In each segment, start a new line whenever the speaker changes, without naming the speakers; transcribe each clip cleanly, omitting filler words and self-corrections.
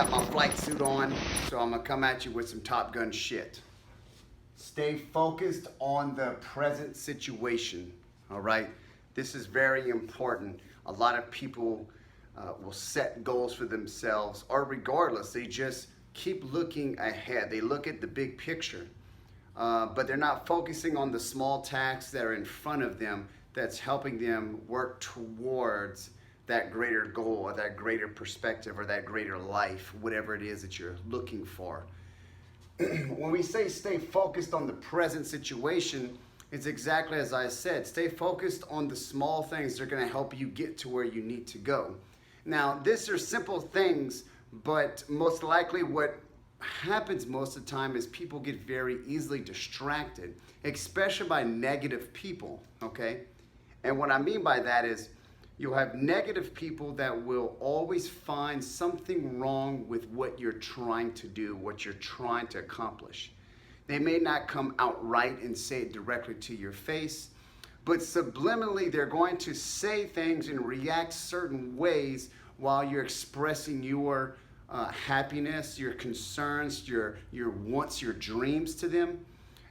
got my flight suit on, so I'm gonna come at you with some Top Gun shit. Stay focused on the present situation, all right? This is very important. A lot of people will set goals for themselves, or regardless, they just keep looking ahead. They look at the big picture, but they're not focusing on the small tasks that are in front of them that's helping them work towards that greater goal or that greater perspective or that greater life, whatever it is that you're looking for. When we say stay focused on the present situation, it's exactly as I said. Stay focused on the small things that are going to help you get to where you need to go. Now, these are simple things, but most likely what happens most of the time is people get very easily distracted, especially by negative people, okay? And what I mean by that is you'll have negative people that will always find something wrong with what you're trying to do, what you're trying to accomplish. They may not come outright and say it directly to your face, but subliminally they're going to say things and react certain ways while you're expressing your happiness, your concerns, your wants, your dreams to them.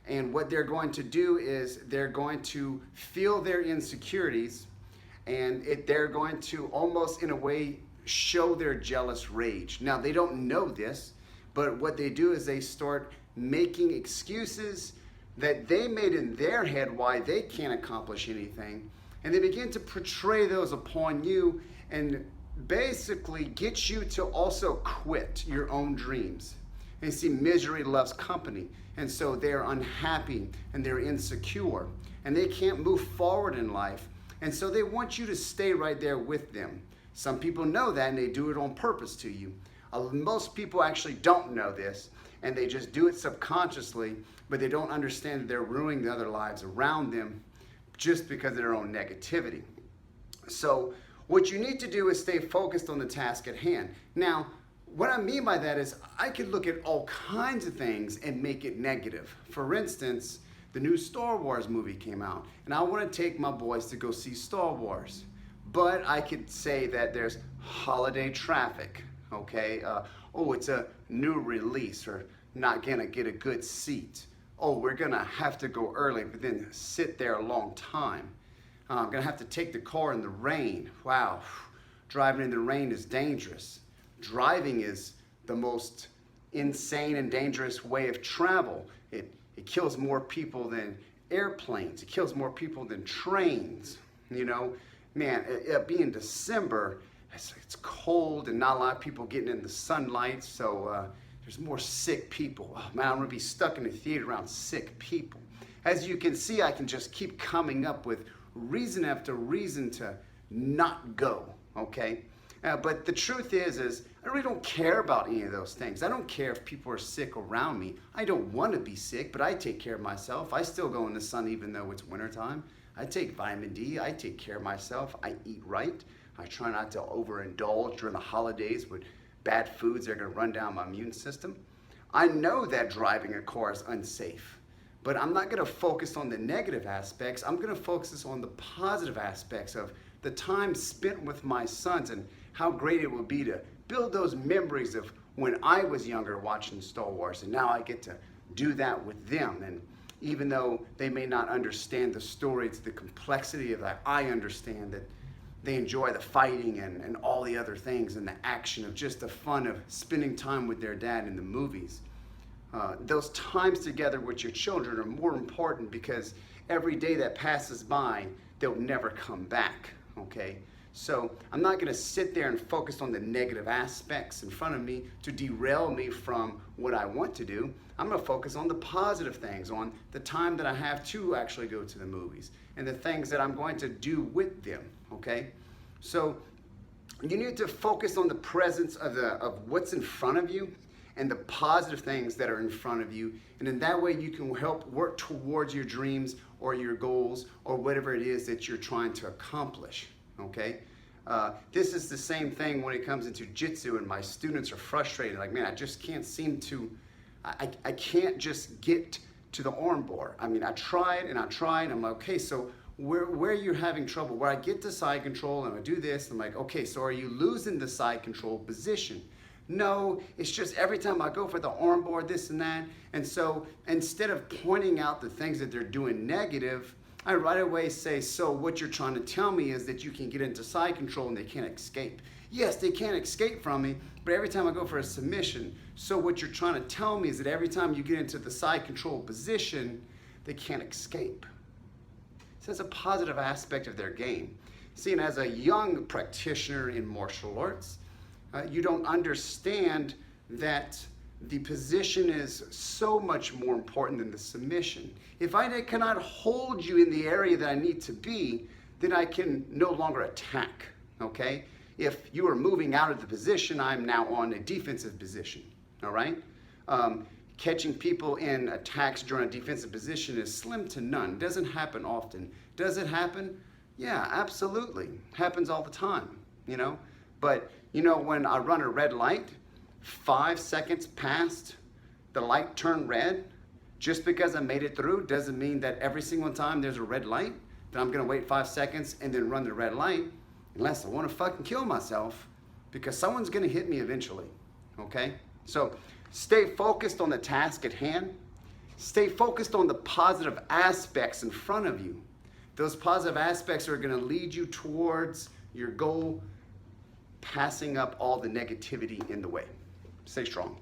And what they're going to do is they're going to feel their insecurities, and they're going to almost in a way show their jealous rage. Now they don't know this, but what they do is they start making excuses that they made in their head why they can't accomplish anything, and they begin to portray those upon you and basically get you to also quit your own dreams. And see, misery loves company, and so they're unhappy and they're insecure and they can't move forward in life. And so they want you to stay right there with them. Some people know that and they do it on purpose to you. Most people actually don't know this and they just do it subconsciously, but they don't understand that they're ruining the other lives around them just because of their own negativity. So what you need to do is stay focused on the task at hand. Now, what I mean by that is I could look at all kinds of things and make it negative. For instance, the new Star Wars movie came out, and I want to take my boys to go see Star Wars. But I could say that there's holiday traffic, okay? Oh, it's a new release, or not gonna get a good seat. Oh, we're gonna have to go early, but then sit there a long time. I'm gonna have to take the car in the rain. Wow, driving in the rain is dangerous. Driving is the most insane and dangerous way of travel. It kills more people than airplanes. It kills more people than trains. You know, man, being December, it's cold and not a lot of people getting in the sunlight, so there's more sick people. Oh, man, I'm gonna be stuck in the theater around sick people. As you can see, I can just keep coming up with reason after reason to not go, okay? But the truth is I really don't care about any of those things. I don't care if people are sick around me. I don't want to be sick, but I take care of myself. I still go in the sun even though it's wintertime. I take vitamin D. I take care of myself. I eat right. I try not to overindulge during the holidays with bad foods that are going to run down my immune system. I know that driving a car is unsafe, but I'm not going to focus on the negative aspects. I'm going to focus on the positive aspects of the time spent with my sons and how great it would be to build those memories of when I was younger watching Star Wars, and now I get to do that with them. And even though they may not understand the story, it's the complexity of that I understand, that they enjoy the fighting and all the other things and the action of just the fun of spending time with their dad in the movies. Those times together with your children are more important because every day that passes by, they'll never come back, okay? So I'm not gonna sit there and focus on the negative aspects in front of me to derail me from what I want to do. I'm gonna focus on the positive things, on the time that I have to actually go to the movies and the things that I'm going to do with them, okay? So you need to focus on the presence of what's in front of you and the positive things that are in front of you. And in that way you can help work towards your dreams or your goals or whatever it is that you're trying to accomplish. Okay, this is the same thing when it comes into jitsu, and my students are frustrated. Like, man, I just can't seem to, I can't just get to the armbar. I mean, I tried and I tried. I'm like, okay, so where you're having trouble? Where I get to side control and I do this, I'm like, okay, so are you losing the side control position? No, it's just every time I go for the arm bar, this and that. And so instead of pointing out the things that they're doing negative, I right away say, so what you're trying to tell me is that you can get into side control and they can't escape. Yes, they can't escape from me, but every time I go for a submission, so what you're trying to tell me is that every time you get into the side control position, they can't escape. So that's a positive aspect of their game. See, and as a young practitioner in martial arts, you don't understand that the position is so much more important than the submission. If I cannot hold you in the area that I need to be, then I can no longer attack, okay? If you are moving out of the position, I'm now on a defensive position, all right? Catching people in attacks during a defensive position is slim to none. Doesn't happen often. Does it happen? Yeah, absolutely. Happens all the time, you know? But, you know, when I run a red light, 5 seconds passed, the light turned red. Just because I made it through doesn't mean that every single time there's a red light, that I'm gonna wait 5 seconds and then run the red light, unless I wanna fucking kill myself, because someone's gonna hit me eventually, okay? So stay focused on the task at hand. Stay focused on the positive aspects in front of you. Those positive aspects are gonna lead you towards your goal, passing up all the negativity in the way. Stay strong.